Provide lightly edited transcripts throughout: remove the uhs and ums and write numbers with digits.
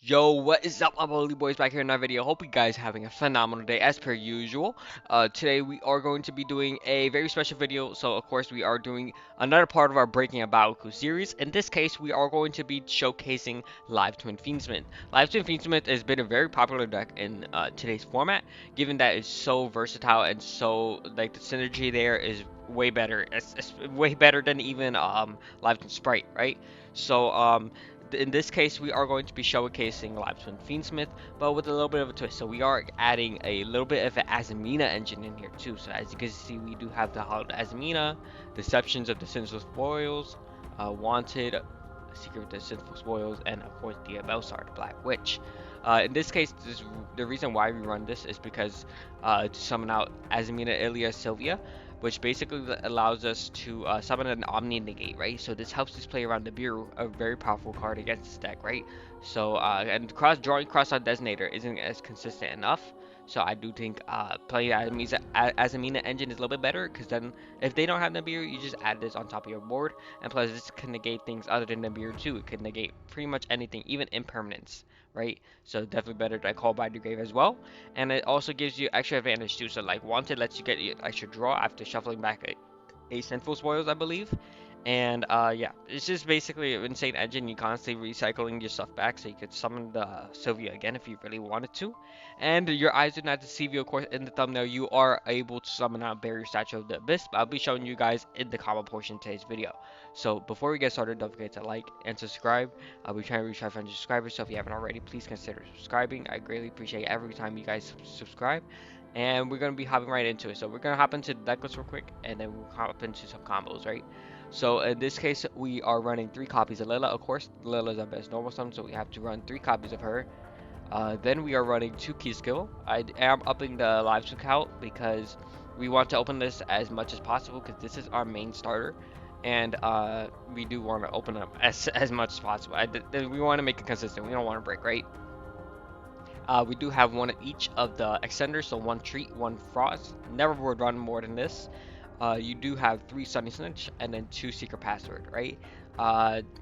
Yo, what is up, my lovely boys? Back here in another video. Hope you guys having a phenomenal day as per usual. Today we are going to be doing a very special video. So of course we are doing another part of our Breaking A-Bao series. In this case, we are going to be showcasing Live Twin Fiendsmith. Live Twin Fiendsmith has been a very popular deck in today's format, given that it's so versatile and so like the synergy there is way better. It's way better than even Live Twin Sprite, right? So in this case, we are going to be showcasing Live Twin Fiendsmith, but with a little bit of a twist. So we are adding a little bit of an Azamina engine in here too. So as you can see, we do have the Hallowed Azamina, Deceptions of the Sinful Spoils, Wanted, Secret of the Sinful Spoils, and of course the A-Bao, the Black Witch. In this case, the reason why we run this is because to summon out Azamina Ilia Sylvia, which basically allows us to summon an Omni Negate, right? So this helps us play around the Bureau, a very powerful card against this deck, right? So and drawing cross-out Designator isn't as consistent enough. So I do think playing Azamina engine is a little bit better, because then if they don't have Nibiru, you just add this on top of your board, and plus this can negate things other than Nibiru too. It can negate pretty much anything, even impermanence, right? So definitely better than Call by the Grave as well, and it also gives you extra advantage too. So like Wanted lets you get extra draw after shuffling back a Sinful Spoils, I believe. And yeah, it's just basically an insane engine. You constantly recycling your stuff back, so you could summon the Sylvia again if you really wanted to. And your eyes do not deceive you, of course. In the thumbnail, you are able to summon out Barrier Statue of the Abyss, but I'll be showing you guys in the comment portion of today's video. So before we get started, don't forget to like and subscribe. I'll be trying to reach 500 subscribers, so if you haven't already, please consider subscribing. I greatly appreciate every time you guys subscribe. And we're going to be hopping right into it. So we're going to hop into the decklist real quick, and then we'll hop into some combos, right? So in this case, we are running 3 copies of Lila. Of course, Lila is our best normal summon, so we have to run 3 copies of her. Then we are running 2 key skill. I am upping the live swing count because we want to open this as much as possible, because this is our main starter, and we do want to open up as much as possible. We want to make it consistent. We don't want to break, right? We do have one of each of the extenders, so 1 treat, 1 frost. Never would run more than this. You do have 3 Sunny Snitch and then 2 Secret Password, right?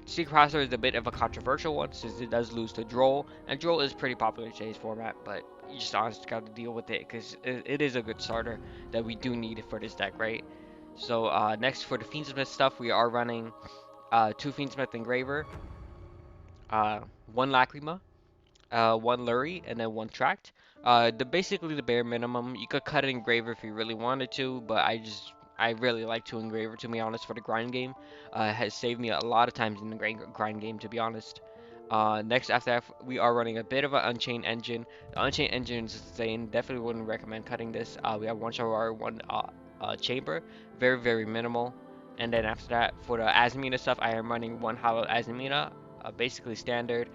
Secret Password is a bit of a controversial one since it does lose to Droll, and Droll is pretty popular in today's format, but you just honestly got to deal with it because it is a good starter that we do need for this deck, right? So next for the Fiendsmith stuff, we are running 2 Fiendsmith Engraver, 1 Lacrima, 1 Lurie, and then 1 Tract. Basically the bare minimum. You could cut an Engraver if you really wanted to, but I really like to Engraver, to be honest, for the grind game. It has saved me a lot of times in the grind game, to be honest. Next after that, we are running a bit of an Unchained engine. The Unchained engine is insane. Definitely wouldn't recommend cutting this. We have 1 Shower, 1 Chamber. Very, very minimal. And then after that, for the Azamina stuff, I am running 1 Hollow Azamina. Basically standard.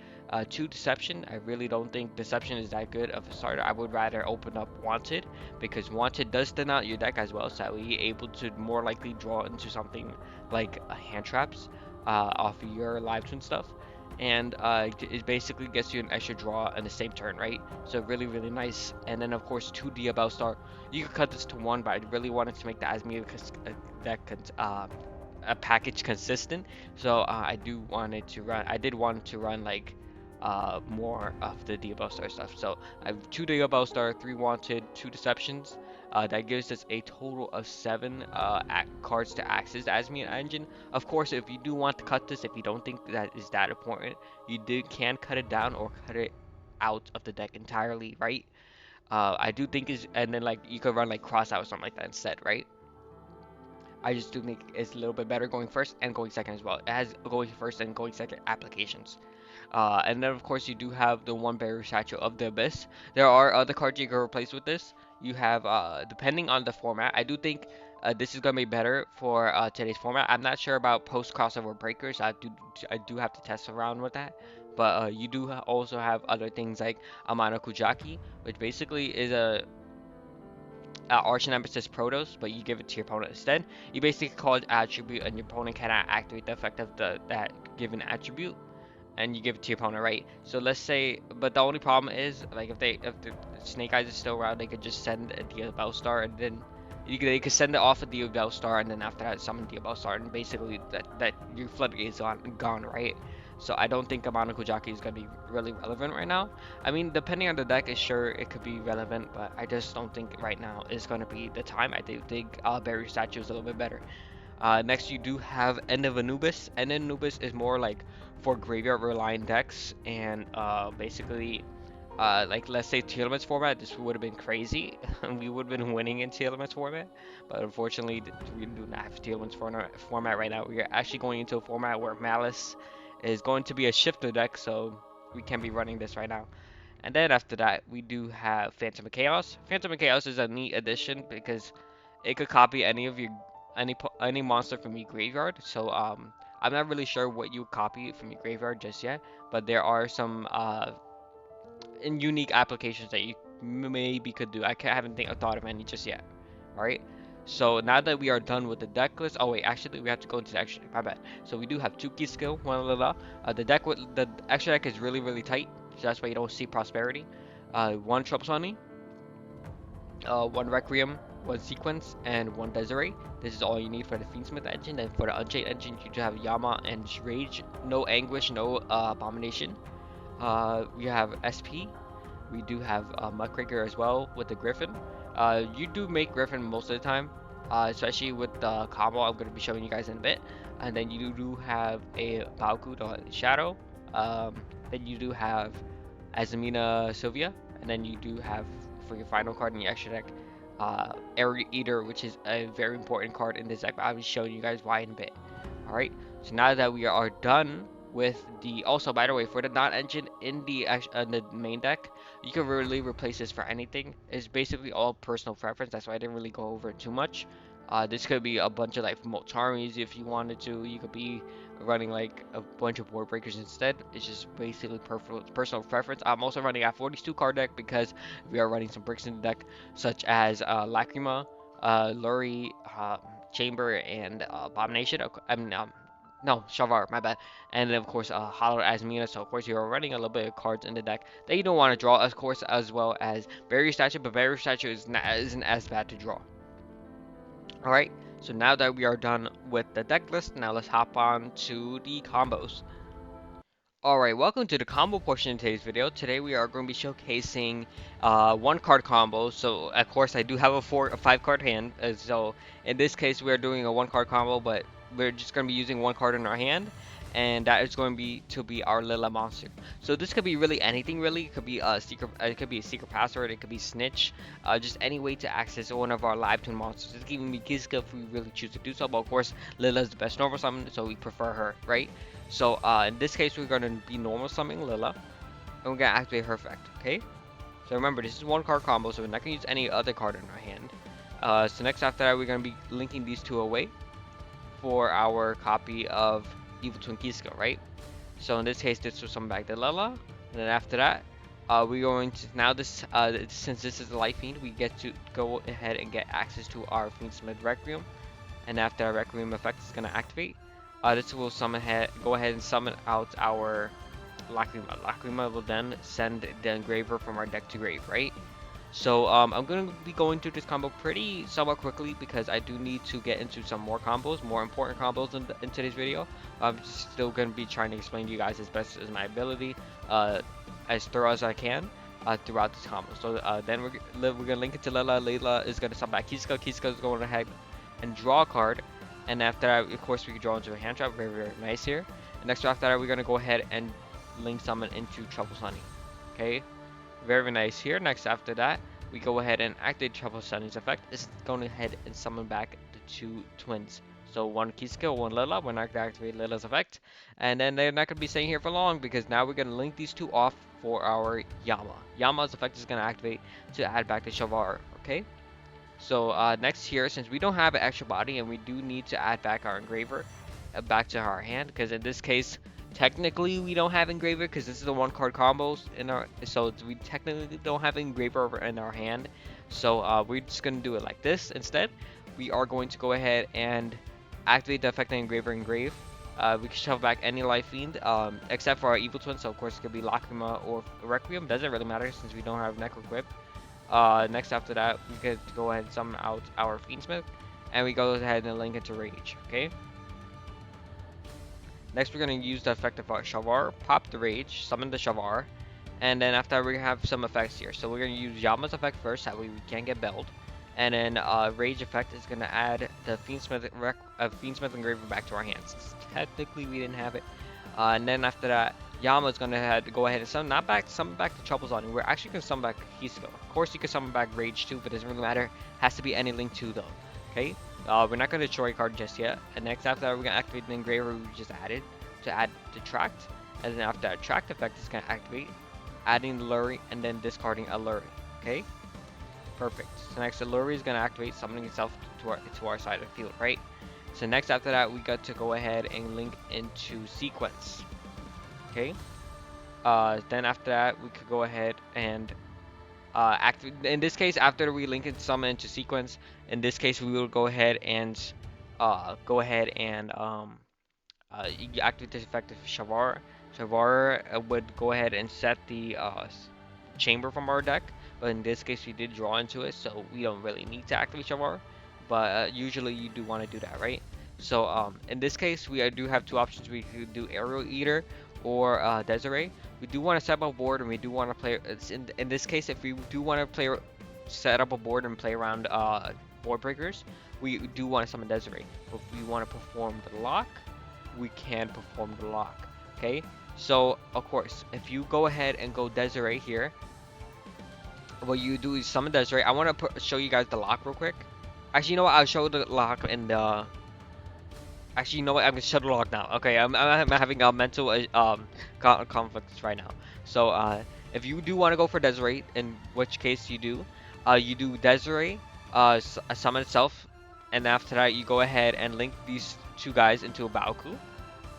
2 Deception. I really don't think Deception is that good of a starter. I would rather open up Wanted, because Wanted does thin out your deck as well, so you're able to more likely draw into something like hand traps off of your live twin stuff. And it basically gets you an extra draw in the same turn, right? So really, really nice. And then of course 2 A-Bao Star. You could cut this to 1, but I really wanted to make the Asmia deck a package consistent. So I did want to run like more of the A-Bao Star stuff. So I have 2 A-Bao Star, 3 Wanted, 2 Deceptions. That gives us a total of 7 cards to access the Azamina engine. Of course, if you do want to cut this, if you don't think that is that important, can cut it down or cut it out of the deck entirely, right? I do think and then like you could run like cross out or something like that instead, right? I just do think it's a little bit better going first and going second as well. It has going first and going second applications. And then of course you do have the 1 Barrier Statue of the Abyss. There are other cards you can replace with this. You have, depending on the format, I do think this is gonna be better for today's format. I'm not sure about post crossover breakers. I do have to test around with that. But you do also have other things like Amano Kujaki, which basically is a Arch Nemesis Protos, but you give it to your opponent instead. You basically call it attribute, and your opponent cannot activate the effect of that given attribute, and you give it to your opponent, right? So let's say, but the only problem is, like, if the Snake Eyes is still around, they could just send the A-Bao Star, and then they could send it off of the A-Bao Star, and then after that summon the A-Bao Star, and basically that your floodgate is gone, right? So I don't think a Monocle Jockey is gonna be really relevant right now. I mean, depending on the deck, is sure it could be relevant, but I just don't think right now is gonna be the time. I do think Barrier Statue is a little bit better. Next, you do have End of Anubis. End of Anubis is more like for graveyard reliant decks, and basically, like let's say Telements format, this would have been crazy. We would have been winning in Telements format, but unfortunately, we do not have Telements format right now. We are actually going into a format where Malice is going to be a shifter deck, so we can be running this right now. And then after that, we do have Phantom of Chaos. Phantom of Chaos is a neat addition because it could copy any of your any monster from your graveyard. So I'm not really sure what you copy from your graveyard just yet, but there are some unique applications that you maybe could do. Haven't thought of any just yet. All right. So now that we are done with the deck list, oh wait, actually we have to go into the extra deck. My bad. So we do have two key skill, one Lila. The extra deck is really tight, so that's why you don't see prosperity. One Trouble Sunny, one Requiem, one Sequence, and one Desiree. This is all you need for the Fiendsmith engine. And for the Unchained engine, you do have Yama and Rage. No Anguish, no Abomination. We have SP. We do have Muckraker as well with the Griffin. You do make Griffin most of the time, especially with the combo I'm going to be showing you guys in a bit. And then you do have a Baoku, the Shadow. Then you do have Azamina Sylvia. And then you do have, for your final card in your extra deck, Air Eater, which is a very important card in this deck, but I'll be showing you guys why in a bit. Alright, so now that we are done with the, also by the way, for the not engine in the main deck, you can really replace this for anything. It's basically all personal preference, that's why I didn't really go over it too much. This could be a bunch of like Moltaris if you wanted to. You could be running like a bunch of board breakers instead. It's just basically personal preference. I'm also running a 42 card deck because we are running some bricks in the deck, such as Lacrima, Lurie, Chamber, and Abomination. I mean, no, Shavar, my bad. And then, of course, Hollow Azamina. So, of course, you're running a little bit of cards in the deck that you don't want to draw, of course, as well as Barrier Statue. But Barrier Statue isn't as bad to draw. Alright, so now that we are done with the deck list, now let's hop on to the combos. Alright, welcome to the combo portion of today's video. Today we are going to be showcasing one card combo. So of course I do have a 5 card hand. So in this case we are doing a 1 card combo, but we're just going to be using 1 card in our hand. And that is going to be our Lila monster. So this could be really anything really. It could be a secret. It could be a secret password. It could be Snitch. Just any way to access one of our live tune monsters. It's giving me Gizka if we really choose to do so. But of course Lila is the best normal summon, so we prefer her, right? So in this case, we're going to be normal summoning Lila, and we're going to activate her effect, okay? So remember, this is 1 card combo, so we're not going to use any other card in our hand. So next after that, we're going to be linking these two away for our copy of Evil Twin Kisko, right? So in this case, this will summon back the Lila, and then after that, we're going to, now this, since this is the Light Fiend, we get to go ahead and get access to our Fiendsmith Requiem, and after our Requiem effect is going to activate, this will go ahead and summon out our Lacrima. Lacrima will then send the Engraver from our deck to grave, right? So I'm going to be going through this combo somewhat quickly because I do need to get into some more combos, more important combos in today's video. I'm still going to be trying to explain to you guys as best as my ability, as thorough as I can throughout this combo. So then we're going to link it to Lila. Lila is going to summon back Kiska. Kiska is going ahead and draw a card. And after that, of course, we can draw into a hand trap. Very nice here. And next after that, we're going to go ahead and link summon into Trouble Sunny. Okay? Very nice here. Next after that, we go ahead and activate Trouble Sunny's effect. It's going ahead and summon back the 2 twins. So 1 Kiska, 1 Lila. We're not going to activate Lila's effect. And then they're not going to be staying here for long because now we're going to link these 2 off for our Yama. Yama's effect is going to activate to add back the Shavar. Okay? So next here, since we don't have an extra body and we do need to add back our Engraver back to our hand, because in this case, technically we don't have Engraver because this is the 1 card combos in our, so we technically don't have Engraver in our hand. So we're just going to do it like this instead. We are going to go ahead and activate the effect of Engraver Engrave. We can shove back any Life Fiend except for our Evil Twin, so of course it could be Lacrima or Requiem. Doesn't really matter since we don't have Necro Equip. Next after that, we could go ahead and summon out our Fiendsmith, and we go ahead and link it to Rage, okay? Next, we're going to use the effect of our Shavar, pop the Rage, summon the Shavar, and then after that, we have some effects here. So we're going to use Yama's effect first, that way we can't get belled. And then Rage effect is going to add the Fiendsmith Engraver back to our hands. Technically, we didn't have it. And then after that, Yama is going to go ahead and summon back the Troubles on you. We're actually going to summon back Hisco. Of course, you can summon back Rage too, but it doesn't really matter. Has to be any link 2 though. Okay? We're not going to destroy a card just yet. And next after that, we're going to activate the Engraver we just added to add Detract. And then after that, Attract effect is going to activate, adding the Lurry, and then discarding a Lurry. Okay? Perfect. So next, the Lurry is going to activate, summoning itself to our side of the field, right? So next after that, we got to go ahead and link into Sequence. Okay? Then after that, we could go ahead and activate. In this case, after we link and summon into Sequence, in this case, we will go ahead and activate this effect of Shavar. Shavar would go ahead and set the chamber from our deck, but in this case we did draw into it, so we don't really need to activate Shavar, but usually you do want to do that, right? So in this case we do have two options. We could do Aerial Eater or Desiree. We do want to set up a board, and we do want to play. In this case, if we do want to play, set up a board and play around board breakers, we do want to summon Desiree. If we want to perform the lock, we can perform the lock. Okay, so of course, if you go ahead and go Desiree here, what you do is summon Desiree. I want to show you guys the lock real quick. Actually, you know what? I'll show the lock in the. Actually, you know what? I'm gonna shut the lock now. Okay, I'm having a mental conflicts right now. So if you do want to go for Desiree, in which case you do Desiree, summon itself, and after that you go ahead and link these two guys into a Baoku.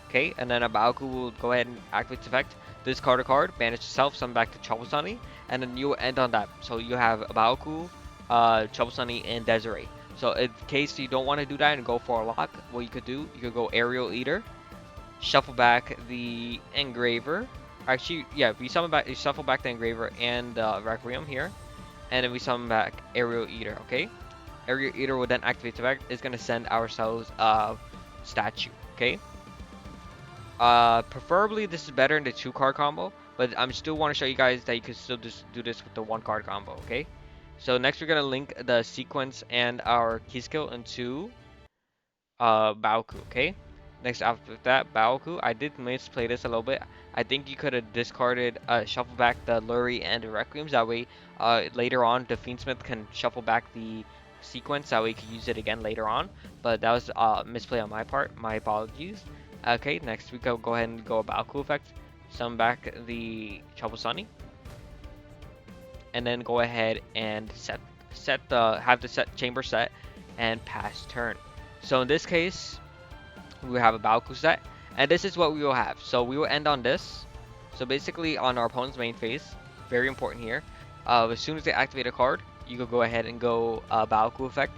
Okay, and then a Baoku will go ahead and activate its effect, discard a card, banish itself, summon back to Trouble Sunny, and then you will end on that. So you have a Baoku, Trouble Sunny, and Desiree. So in case you don't want to do that and go for a lock, what you could do, you could go Aerial Eater, shuffle back the Engraver. Actually, yeah, you shuffle back the Engraver and the Requiem here, and then we summon back Aerial Eater. Okay, Aerial Eater will then activate the effect. It's gonna send ourselves a statue. Okay. Preferably this is better than the 2-card combo, but I'm still want to show you guys that you can still just do this with the 1-card combo. Okay. So next we're gonna link the Sequence and our key skill into Baoku. Okay. Next after that, Baoku. I did misplay this a little bit. I think you could have discarded, shuffle back the Lurry and the Requiems. That way, later on, the Fiendsmith can shuffle back the Sequence. That way, you can use it again later on. But that was misplay on my part. My apologies. Okay, next we go ahead and go about Baoku effect. Summon back the Sunny. And then go ahead and have the chamber set and pass turn. So in this case, we have a Baoku set, and this is what we will have. So we will end on this. So basically on our opponent's main phase, very important here. As soon as they activate a card, you can go ahead and go Baoku effect,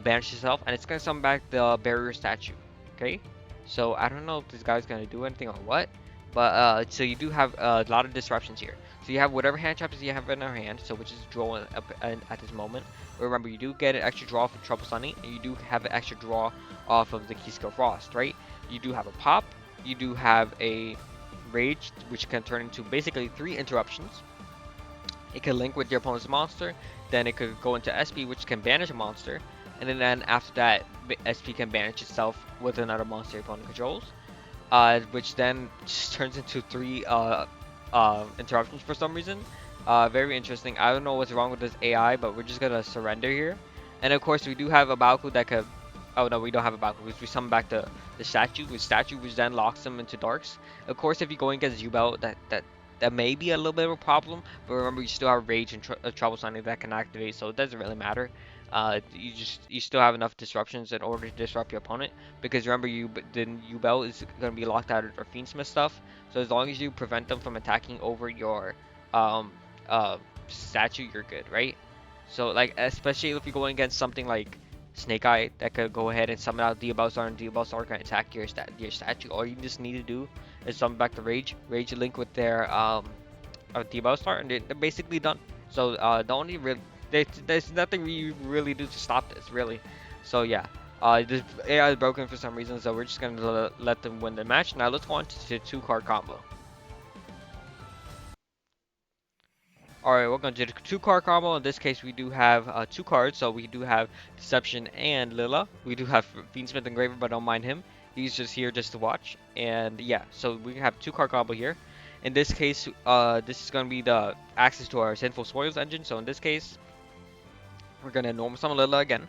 banish yourself, and it's gonna summon back the barrier statue. Okay. So I don't know if this guy's gonna do anything or what, but so you do have a lot of disruptions here. So you have whatever hand traps you have in our hand, so which is drawing up at this moment. But remember, you do get an extra draw from Trouble Sunny, and you do have an extra draw off of the Key Skill Frost, right? You do have a pop, you do have a rage, which can turn into basically 3 interruptions. It can link with your opponent's monster, then it could go into SP, which can banish a monster, and then after that, SP can banish itself with another monster your opponent controls, which then just turns into 3 interruptions for some reason. Very interesting. I don't know what's wrong with this AI, but we're just gonna surrender here. And of course, we do have a Baoku that could. Oh no, we don't have a Baoku because we summon back the statue, which then locks them into darks. Of course, if you're going against Yubel, that may be a little bit of a problem. But remember, you still have Rage and Trouble Sunny that can activate, so it doesn't really matter. You still have enough disruptions in order to disrupt your opponent, because remember, Yubel is going to be locked out of their Fiendsmith stuff. So as long as you prevent them from attacking over your statue, you're good, right? So like, especially if you're going against something like Snake Eye that could go ahead and summon out the A-Bao Star, and the A-Bao Star can attack your statue. All you just need to do is summon back the Rage link with their the A-Bao Star, and they're basically done. So the only real there's nothing we really do to stop this, really. So yeah, This AI is broken for some reason, so we're just gonna let them win the match. Now let's go on to the 2-card combo. Alright, we're going to do the 2-card combo. In this case, we do have 2 cards, so we do have Deception and Lila. We do have Fiendsmith Engraver, but don't mind him. He's just here just to watch. And yeah, so we have 2-card combo here. In this case, this is going to be the access to our Sinful Spoils engine. So in this case, we're going to normal summon Lila again.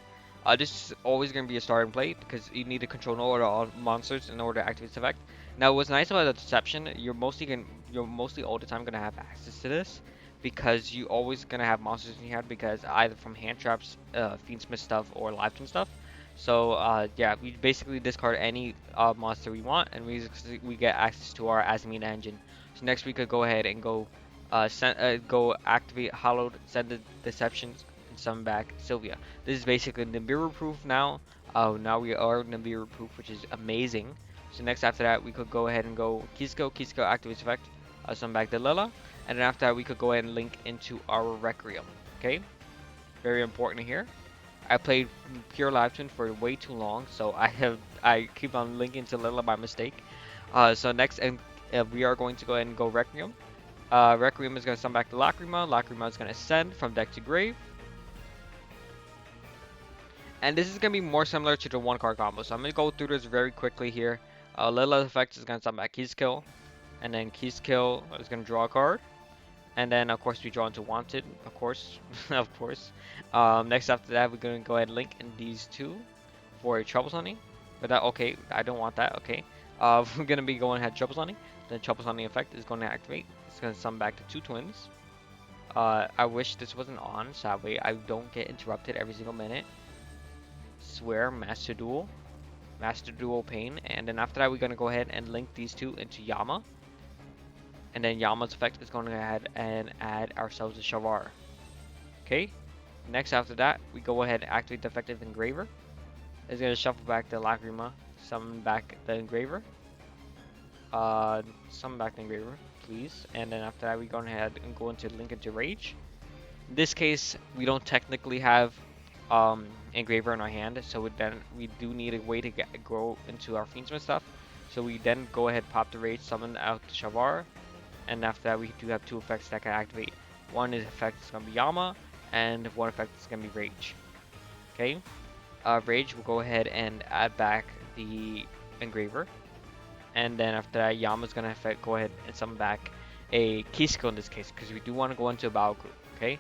This is always going to be a starting play because you need to control no other all monsters in order to activate this effect. Now, what's nice about the Deception, you're mostly all the time going to have access to this because you always going to have monsters in your hand because either from hand traps, Fiendsmith stuff, or live twin stuff. So yeah, we basically discard any monster we want, and we get access to our Azamina engine. So next we could go ahead and go activate Hallowed, send the Deceptions, and summon back Sylvia. This is basically Nibiru proof now. Now we are Nibiru proof, which is amazing. So next after that, we could go ahead and go Kisko. Kisko activates effect, summon back Delilah. And then after that, we could go ahead and link into our Requiem. Okay? Very important here. I played Pure Live Twin for way too long, so I keep on linking to Lila by mistake. So next, and we are going to go ahead and go Requiem. Requiem is going to summon back to Lacrima. Lacrima is going to ascend from deck to grave. And this is going to be more similar to the 1-card combo. So I'm going to go through this very quickly here. Lila's effect is going to summon back Keyskill. And then Keyskill is going to draw a card. And then, of course, we draw into Wanted, of course. Of course. Next after that, we're going to go ahead and link in these two for a Trouble Sunny. But that, okay, I don't want that, okay. We're going to be going ahead Trouble Sunny. The Trouble Sunny effect is going to activate. It's going to summon back to 2 twins. I wish this wasn't on, so that way I don't get interrupted every single minute. Swear, Master Duel. Master Duel Pain. And then after that, we're going to go ahead and link these two into Yama. And then Yama's effect is going to go ahead and add ourselves a Shavar. Okay. Next after that, we go ahead and activate the effective Engraver. It's going to shuffle back the Lacrima, summon back the Engraver. Summon back the Engraver, please. And then after that, we go ahead and go into link into Rage. In this case, we don't technically have Engraver in our hand, so then we do need a way to grow into our Fiendsmith stuff. So we then go ahead, pop the Rage, summon out the Shavar. And after that, we do have 2 effects that can activate. One effect is going to be Yama, and one effect is going to be Rage. Okay? Rage will go ahead and add back the Engraver. And then after that, Yama is going to go ahead and summon back a Key Skill in this case, because we do want to go into A-Bao. Okay?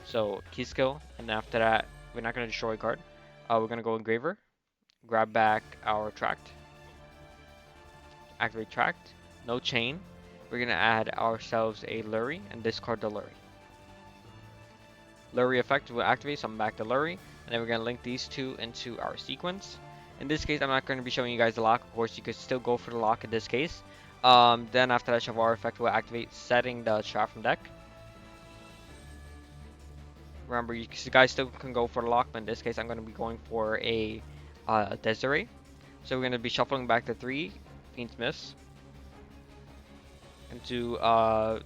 So, Key Skill, and after that, we're not going to destroy a card. We're going to go Engraver, grab back our Tract, activate Tract, no chain. We're going to add ourselves a Lurie and discard the Lurie. Lurie effect will activate, summon back the Lurie, and then we're going to link these two into our sequence. In this case, I'm not going to be showing you guys the lock. Of course, you could still go for the lock in this case. Then after that, Shavar effect will activate, setting the trap from deck. Remember, you guys still can go for the lock, but in this case, I'm going to be going for a Desiree. So we're going to be shuffling back the 3 Fiendsmiths into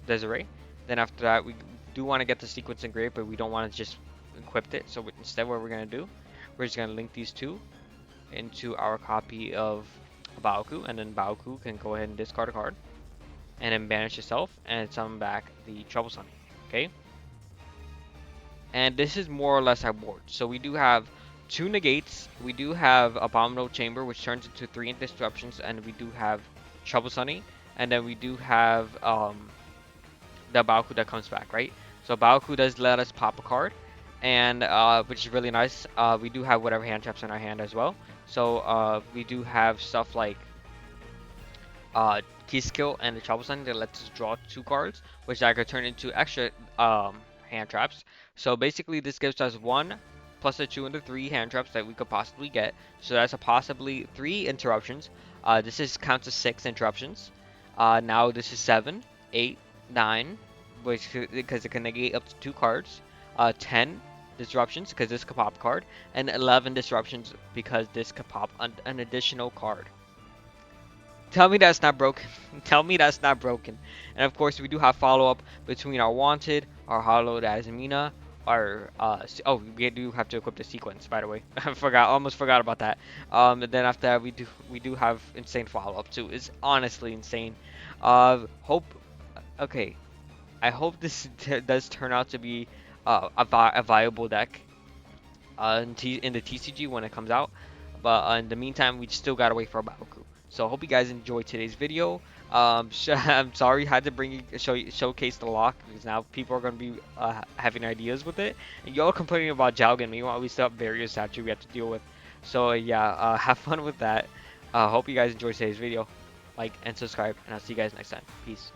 Desiree. Then after that, we do want to get the sequence engraved, but we don't want to just equip it. So instead, what we're going to do, we're just going to link these two into our copy of Baoku, and then Baoku can go ahead and discard a card, and then banish itself, and summon back the Trouble Sunny. Okay? And this is more or less our board. So we do have 2 negates, we do have Abominable Chamber, which turns into 3 disruptions, and we do have Trouble Sunny. And then we do have the Baoku that comes back, right? So Baoku does let us pop a card, and which is really nice. We do have whatever hand traps in our hand as well. So we do have stuff like Key Skill and the Trouble Sunny that lets us draw 2 cards, which I could turn into extra hand traps. So basically, this gives us 1 plus a 2 and the 3 hand traps that we could possibly get. So that's a possibly 3 interruptions. This counts as 6 interruptions. Now this is 7, 8, 9, which because it can negate up to 2 cards. 10 disruptions because this could pop a card, and 11 disruptions because this could pop an additional card. Tell me that's not broken. Tell me that's not broken. And of course, we do have follow-up between our Wanted, our Hallowed Azamina, our oh, we do have to equip the sequence, by the way. I forgot, almost forgot about that. And then after that we do have insane follow up too. It's honestly insane. Hope okay. I hope this does turn out to be a viable deck in the TCG when it comes out. But in the meantime, we still gotta wait for a Baoku. So I hope you guys enjoyed today's video. I'm sorry I had to showcase the lock because now people are gonna be having ideas with it. And y'all complaining about Jalgan. Meanwhile, we still have various statues we have to deal with. So yeah, have fun with that. Hope you guys enjoyed today's video. Like and subscribe, and I'll see you guys next time. Peace.